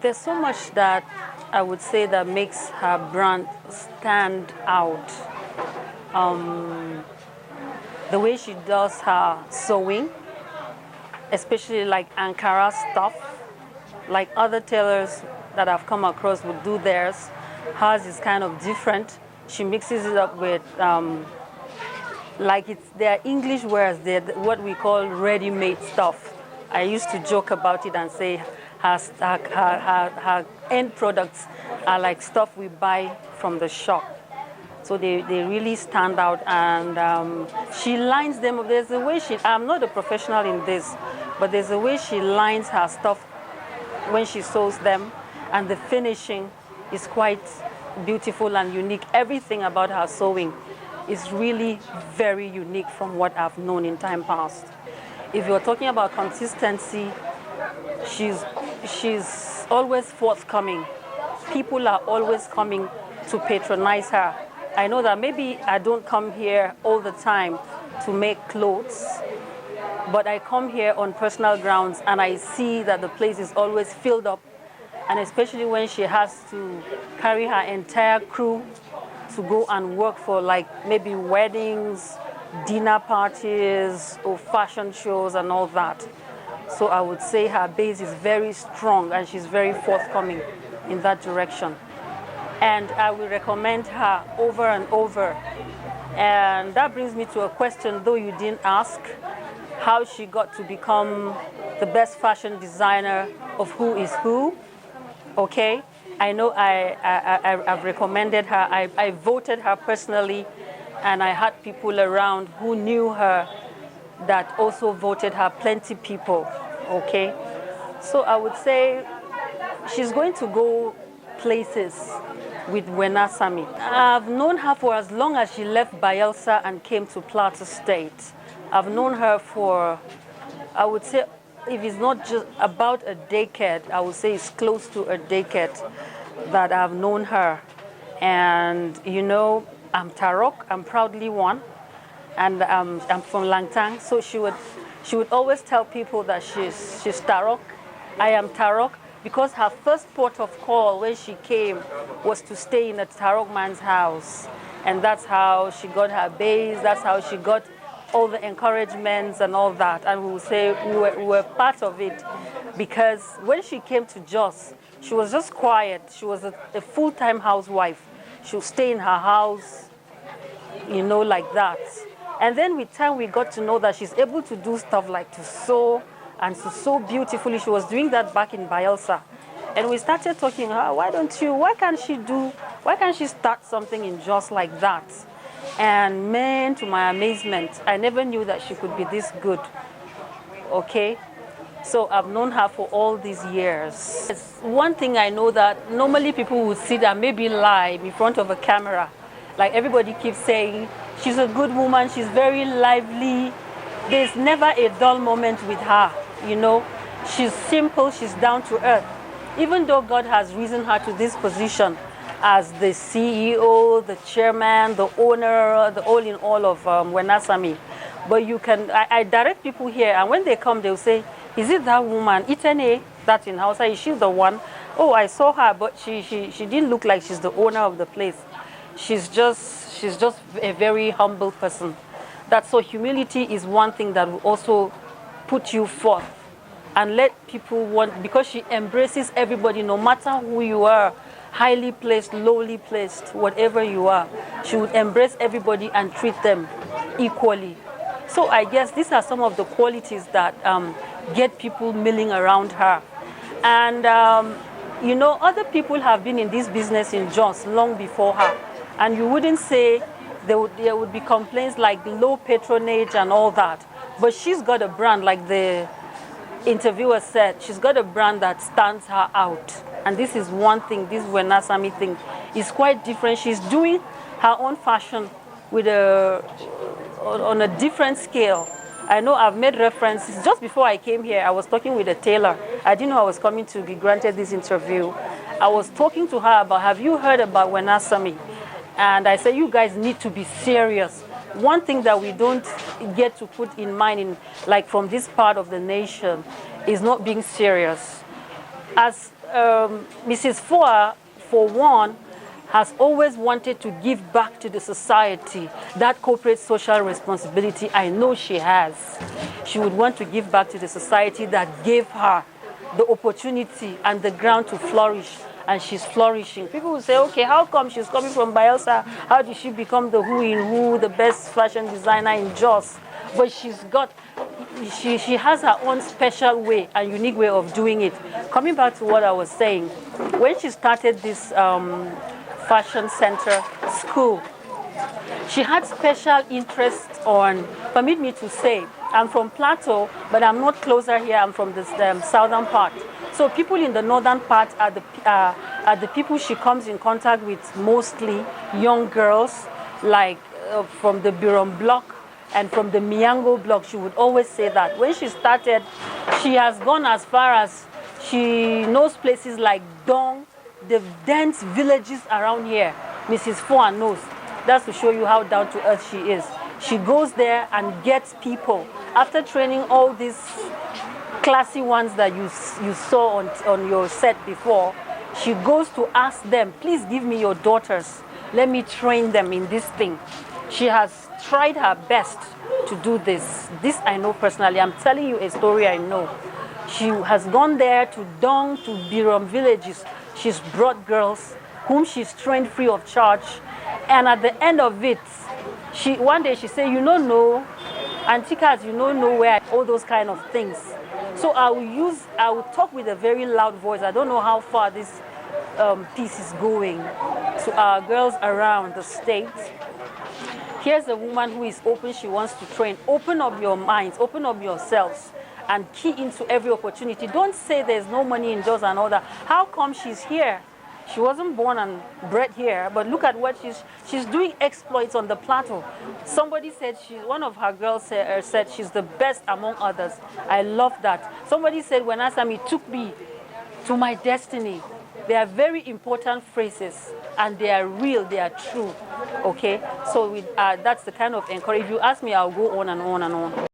There's so much that I would say that makes her brand stand out. The way she does her sewing, especially like Ankara stuff, like other tailors that I've come across would do theirs. Hers is kind of different. She mixes it up with, they're English words, they're what we call ready-made stuff. I used to joke about it and say her end products are like stuff we buy from the shop. So they really stand out, and she lines them up. There's a way I'm not a professional in this, but there's a way she lines her stuff when she sews them, and the finishing is quite beautiful and unique. Everything about her sewing is really very unique from what I've known in time past. If you're talking about consistency, she's always forthcoming. People are always coming to patronize her. I know that maybe I don't come here all the time to make clothes, but I come here on personal grounds and I see that the place is always filled up, and especially when she has to carry her entire crew to go and work for like maybe weddings, dinner parties, or fashion shows and all that. So I would say her base is very strong and she's very forthcoming in that direction. And I will recommend her over and over. And that brings me to a question, though you didn't ask, how she got to become the best fashion designer of Who is Who. Okay, I know I've recommended her. I voted her personally, and I had people around who knew her that also voted her, plenty people, okay? So I would say she's going to go places with Wenasami. I've known her for as long as she left Bayelsa and came to Plateau State. I've known her for, I would say, if it's not just about a decade, I would say it's close to a decade that I've known her. And you know, I'm Tarok, I'm proudly one, and I'm from Langtang. So she would always tell people that she's Tarok. I am Tarok, because her first port of call when she came was to stay in a Tarok man's house. And that's how she got her base, that's how she got all the encouragements and all that. And we would say we were part of it, because when she came to Jos, she was just quiet. She was a full-time housewife. She would stay in her house, you know, like that. And then with time, we got to know that she's able to do stuff like to sew, and to sew beautifully. She was doing that back in Bayelsa. And we started talking, why can't she start something in Jos like that? And man, to my amazement, I never knew that she could be this good, okay? So I've known her for all these years. It's one thing I know, that normally people would sit and maybe lie in front of a camera. Like everybody keeps saying, she's a good woman, she's very lively. There's never a dull moment with her, you know. She's simple, she's down to earth. Even though God has risen her to this position as the CEO, the chairman, the owner, the all in all of Wenasami. But I direct people here, and when they come, they'll say, is it that woman, Itene, that in Hausa, is she the one? Oh, I saw her, but she didn't look like she's the owner of the place. She's just a very humble person. So humility is one thing that will also put you forth and let people want, because she embraces everybody, no matter who you are, highly placed, lowly placed, whatever you are. She would embrace everybody and treat them equally. So I guess these are some of the qualities that get people milling around her. And you know, other people have been in this business in Jos long before her, and you wouldn't say there would be complaints like low patronage and all that. But she's got a brand, like the interviewer said, she's got a brand that stands her out. And this is one thing, this Wenasami thing is quite different. She's doing her own fashion with on a different scale. I know I've made references. Just before I came here, I was talking with a tailor. I didn't know I was coming to be granted this interview. I was talking to her about, have you heard about Wenasami? And I said, you guys need to be serious. One thing that we don't get to put in mind, like from this part of the nation, is not being serious. As Mrs. Foa, for one, has always wanted to give back to the society. That corporate social responsibility, I know she has. She would want to give back to the society that gave her the opportunity and the ground to flourish, and she's flourishing. People will say, okay, how come she's coming from Bielsa? How did she become the who in who, the best fashion designer in Jos? But she has her own special way and unique way of doing it. Coming back to what I was saying, when she started this fashion center school, she had special interest on, permit me to say, I'm from Plateau, but I'm not closer here, I'm from the southern part. So people in the northern part are the people she comes in contact with, mostly young girls, like from the Biron block and from the Miango block. She would always say that. When she started, she has gone as far as she knows places like Dong, the dense villages around here. Mrs. Foa knows. That's to show you how down to earth she is. She goes there and gets people. After training all these classy ones that you saw on your set before, she goes to ask them, please give me your daughters. Let me train them in this thing. She has tried her best to do this. This I know personally. I'm telling you a story I know. She has gone there to Dong, to Birom villages. She's brought girls whom she's trained free of charge. And at the end of it, one day she said, you don't know, Antikas, you don't know where all those kind of things. So I will talk with a very loud voice. I don't know how far this piece is going to our girls around the state. Here's a woman who is open, she wants to train. Open up your minds, open up yourselves, and key into every opportunity. Don't say there's no money in Jos and all that. How come she's here? She wasn't born and bred here, but look at what she's doing exploits on the plateau. Somebody said one of her girls said she's the best among others. I love that. Somebody said, Wenasami took me to my destiny. They are very important phrases, and they are real, they are true. Okay, so that's the kind of encouragement. If you ask me, I'll go on and on and on.